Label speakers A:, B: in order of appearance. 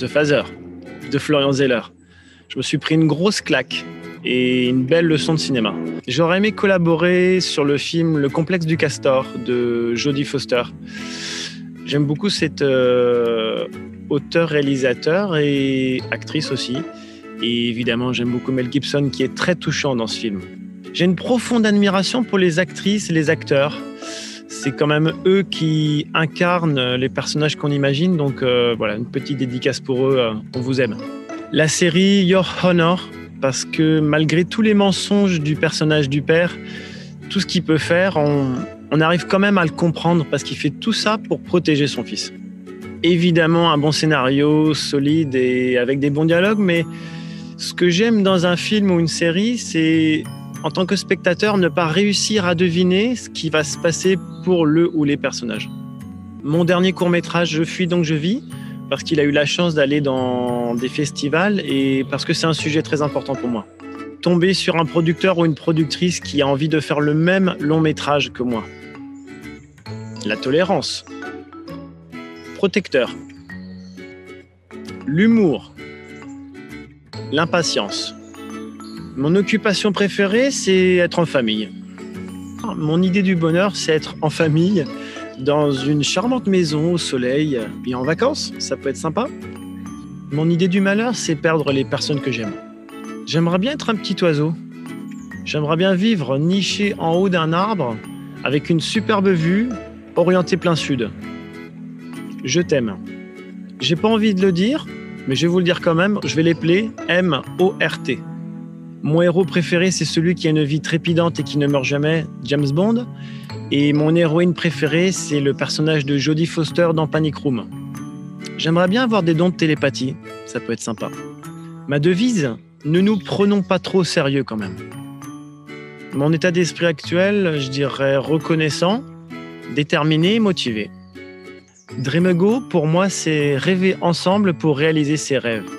A: The Phaser de Florian Zeller. Je me suis pris une grosse claque et une belle leçon de cinéma. J'aurais aimé collaborer sur le film Le Complexe du Castor de Jodie Foster. J'aime beaucoup cette auteure-réalisateur et actrice aussi. Et évidemment, j'aime beaucoup Mel Gibson qui est très touchant dans ce film. J'ai une profonde admiration pour les actrices et les acteurs. C'est quand même eux qui incarnent les personnages qu'on imagine. Donc voilà, une petite dédicace pour eux. On vous aime. La série Your Honor, parce que malgré tous les mensonges du personnage du père, tout ce qu'il peut faire, on arrive quand même à le comprendre parce qu'il fait tout ça pour protéger son fils. Évidemment, un bon scénario, solide et avec des bons dialogues, mais ce que j'aime dans un film ou une série, c'est en tant que spectateur ne pas réussir à deviner ce qui va se passer pour le ou les personnages. Mon dernier court-métrage, Je fuis donc je vis, parce qu'il a eu la chance d'aller dans des festivals et parce que c'est un sujet très important pour moi. Tomber sur un producteur ou une productrice qui a envie de faire le même long-métrage que moi. La tolérance. Protecteur. L'humour. L'impatience. Mon occupation préférée, c'est être en famille. Mon idée du bonheur, c'est être en famille, dans une charmante maison au soleil et en vacances, ça peut être sympa. Mon idée du malheur, c'est perdre les personnes que j'aime. J'aimerais bien être un petit oiseau. J'aimerais bien vivre niché en haut d'un arbre avec une superbe vue orientée plein sud. Je t'aime. J'ai pas envie de le dire, mais je vais vous le dire quand même, je vais l'épeler M-O-R-T. Mon héros préféré, c'est celui qui a une vie trépidante et qui ne meurt jamais, James Bond. Et mon héroïne préférée, c'est le personnage de Jodie Foster dans Panic Room. J'aimerais bien avoir des dons de télépathie, ça peut être sympa. Ma devise, ne nous prenons pas trop au sérieux quand même. Mon état d'esprit actuel, je dirais reconnaissant, déterminé et motivé. Dream Go, pour moi, c'est rêver ensemble pour réaliser ses rêves.